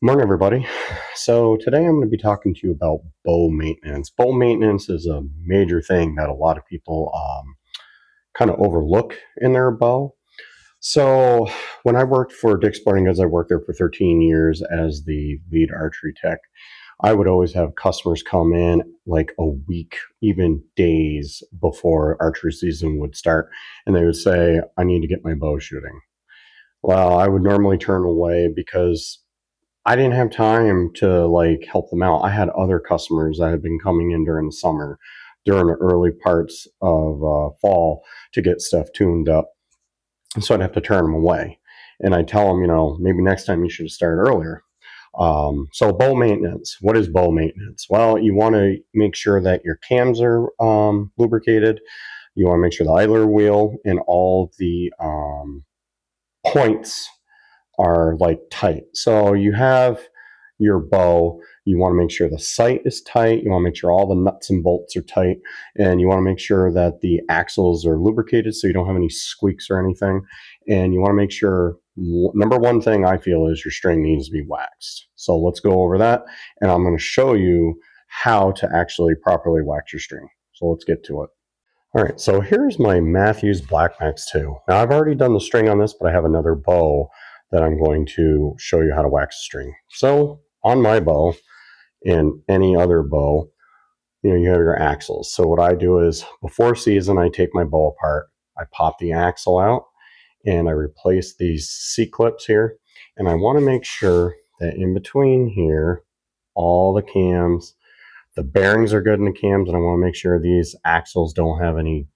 Morning, everybody. So today I'm going to be talking to you about bow maintenance. Bow maintenance is a major thing that a lot of people kind of overlook in their bow. So when I worked for Dick's Sporting Goods, I worked there for 13 years as the lead archery tech. I would always have customers come in like a week, even days before archery season would start, and they would say, "I need to get my bow shooting." Well, I would normally turn away because I didn't have time to like help them out. I had other customers that had been coming in during the summer, during the early parts of fall to get stuff tuned up. And so I'd have to turn them away. And I'd tell them, maybe next time you should start earlier. So bow maintenance. What is bow maintenance? Well, you want to make sure that your cams are lubricated. You want to make sure the idler wheel and all the points are like tight. So you have your bow, you want to make sure the sight is tight, you want to make sure all the nuts and bolts are tight, and you want to make sure that the axles are lubricated so you don't have any squeaks or anything. And you want to make sure, number one thing I feel is your string needs to be waxed. So let's go over that, and I'm going to show you how to actually properly wax your string. So let's get to it. All right, so here's my Matthews Black Max 2. Now I've already done the string on this, but I have another bow that I'm going to show you how to wax a string. So on my bow and any other bow, you have your axles. So what I do is before season, I take my bow apart, I pop the axle out, and I replace these C-clips here. And I want to make sure that in between here, all the cams, the bearings are good in the cams, and I want to make sure these axles don't have any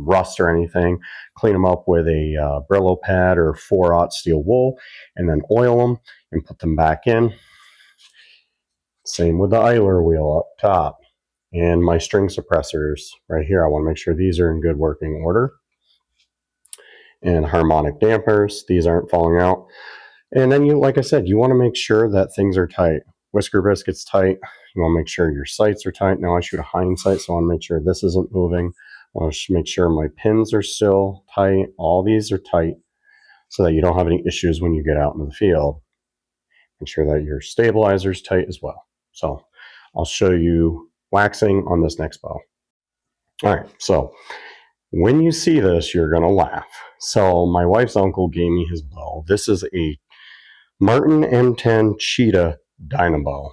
rust or anything. Clean them up with a Brillo pad or 4/0 steel wool, and then oil them and put them back in. Same with the idler wheel up top. And my string suppressors right here, I want to make sure these are in good working order. And harmonic dampers, these aren't falling out. And then like I said, you want to make sure that things are tight. Whisker biscuit's tight. You want to make sure your sights are tight. Now I shoot a hind sight, so I want to make sure this isn't moving. I want to make sure my pins are still tight. All these are tight so that you don't have any issues when you get out into the field. Make sure that your stabilizer is tight as well. So I'll show you waxing on this next bow. All right, so when you see this, you're going to laugh. So my wife's uncle gave me his bow. This is a Martin M10 Cheetah Dynabow.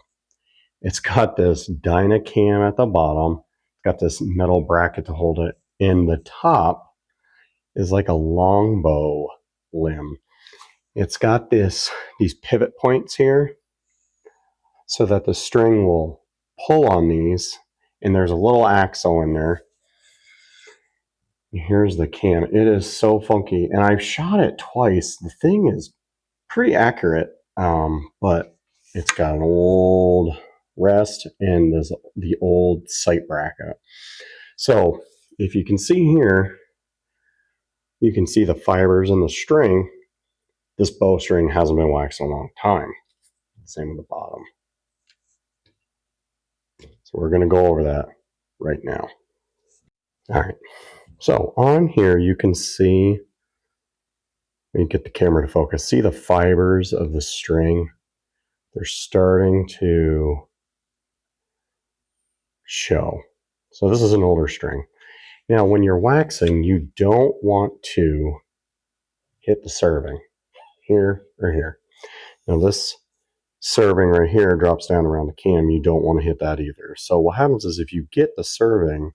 It's got this Dynacam at the bottom. It's got this metal bracket to hold it. And the top is like a longbow limb. It's got these pivot points here so that the string will pull on these. And there's a little axle in there. Here's the cam. It is so funky. And I've shot it twice. The thing is pretty accurate, but it's got an old rest and there's the old sight bracket. So if you can see here, you can see the fibers in the string. This bowstring hasn't been waxed in a long time. Same with the bottom. So we're going to go over that right now. All right. So on here, you can see, let me get the camera to focus, see the fibers of the string. They're starting to show. So this is an older string. Now, when you're waxing, you don't want to hit the serving here or here. Now, this serving right here drops down around the cam. You don't want to hit that either. So what happens is if you get the serving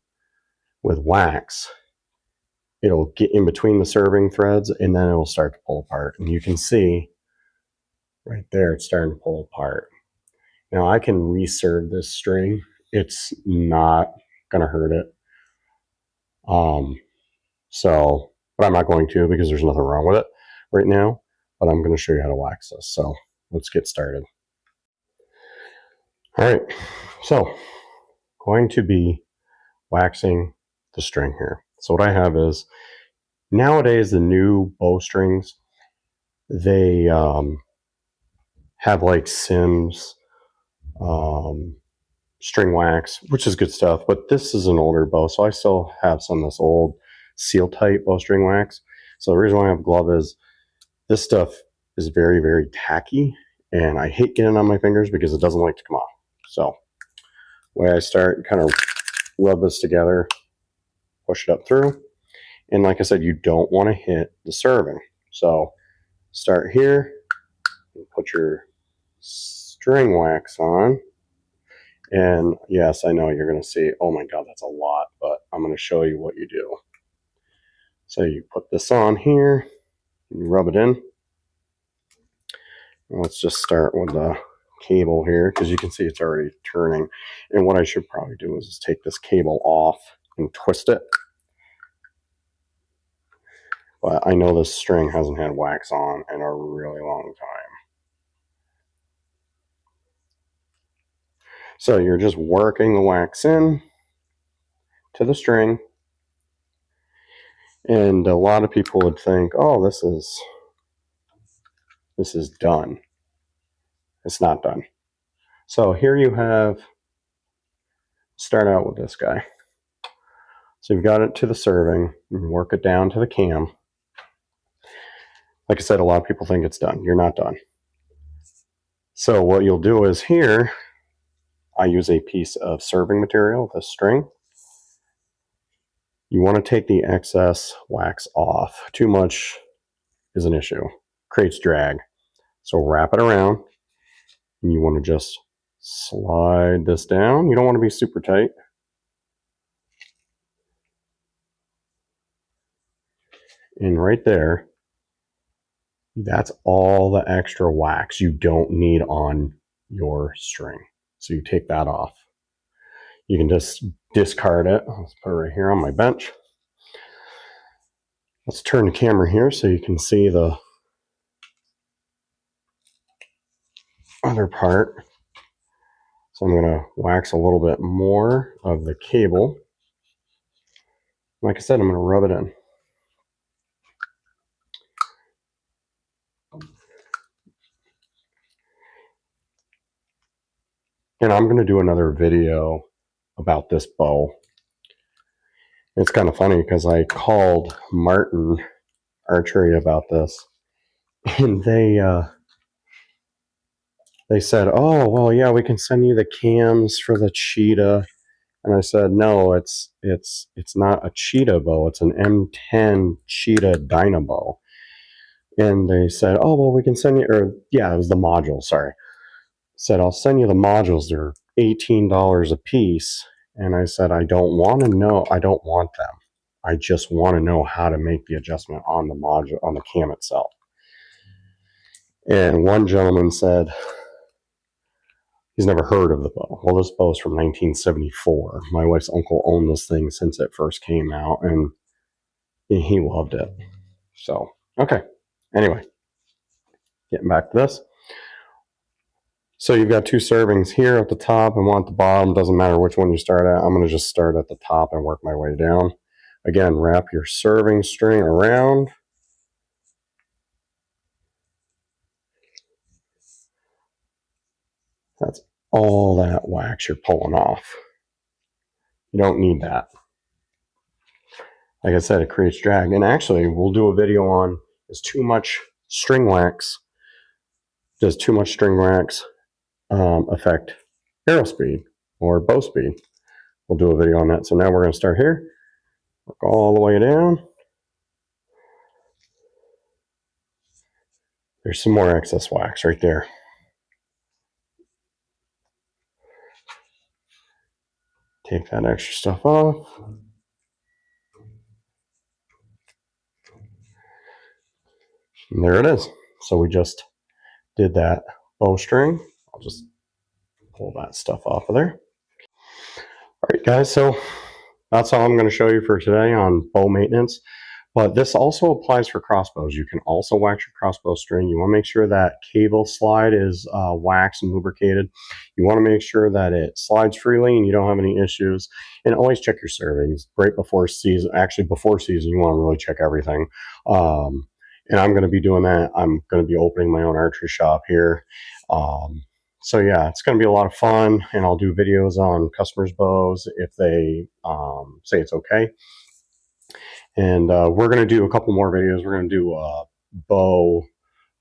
with wax, it'll get in between the serving threads and then it will start to pull apart. And you can see right there, it's starting to pull apart. Now I can reserve this string. It's not going to hurt it. But I'm not going to because there's nothing wrong with it right now. But I'm going to show you how to wax this. So let's get started. All right. So going to be waxing the string here. So what I have is nowadays the new bowstrings, they have like Sims string wax, which is good stuff. But this is an older bow, so I still have some of this old seal tight bowstring wax. So the reason why I have a glove is this stuff is very, very tacky And I hate getting on my fingers because it doesn't like to come off. So the way I start, kind of rub this together, push it up through. And like I said, you don't want to hit the serving. So start here, and put your string wax on. And yes, I know you're going to see, oh my God, that's a lot, but I'm going to show you what you do. So you put this on here, and you rub it in. Let's just start with the cable here, because you can see it's already turning. And what I should probably do is just take this cable off and twist it. But I know this string hasn't had wax on in a really long time. So you're just working the wax in to the string. And a lot of people would think, oh, this is done. It's not done. So here you have, start out with this guy. So you've got it to the serving, and work it down to the cam. Like I said, a lot of people think it's done. You're not done. So what you'll do is here, I use a piece of serving material, this string. You want to take the excess wax off. Too much is an issue. Creates drag. So wrap it around. And you want to just slide this down. You don't want to be super tight. And right there, that's all the extra wax you don't need on your string. So you take that off. You can just discard it. Let's put it right here on my bench. Let's turn the camera here so you can see the other part. So I'm going to wax a little bit more of the cable. Like I said, I'm going to rub it in. And I'm going to do another video about this bow. It's kind of funny because I called Martin Archery about this, and they said, oh, well, yeah, we can send you the cams for the cheetah. And I said, no, it's not a cheetah bow. It's an M10 cheetah Dynabow. And they said, oh, well, we can send you, or yeah, it was the module, sorry. Said, I'll send you the modules. They're $18 a piece. And I said, I don't want to know. I don't want them. I just want to know how to make the adjustment on the module, on the cam itself. And one gentleman said he's never heard of the bow. Well, this bow is from 1974. My wife's uncle owned this thing since it first came out, and he loved it. So, okay. Anyway, getting back to this. So you've got two servings here at the top and one at the bottom. Doesn't matter which one you start at. I'm going to just start at the top and work my way down. Again, wrap your serving string around. That's all that wax you're pulling off. You don't need that. Like I said, it creates drag. And actually, we'll do a video on, is too much string wax, does too much string wax affect arrow speed or bow speed? We'll do a video on that. So now we're going to start here, work all the way down. There's some more excess wax right there. Take that extra stuff off. And there it is. So we just did that bowstring. I'll just pull that stuff off of there. All right, guys, so that's all I'm going to show you for today on bow maintenance. But this also applies for crossbows. You can also wax your crossbow string. You want to make sure that cable slide is waxed and lubricated. You want to make sure that it slides freely and you don't have any issues. And always check your servings right before season. Actually, before season, you want to really check everything. And I'm going to be doing that. I'm going to be opening my own archery shop here. So yeah, it's going to be a lot of fun, and I'll do videos on customers' bows if they say it's okay. And we're going to do a couple more videos. We're going to do bow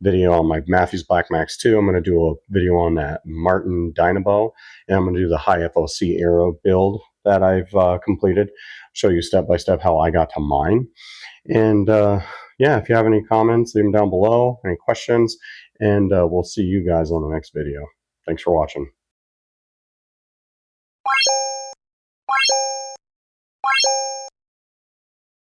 video on my Matthews Black Max 2. I'm going to do a video on that Martin Dynabow, and I'm going to do the high FOC arrow build that I've completed. Show you step by step how I got to mine. And yeah, if you have any comments, leave them down below, any questions, and we'll see you guys on the next video. Thanks for watching.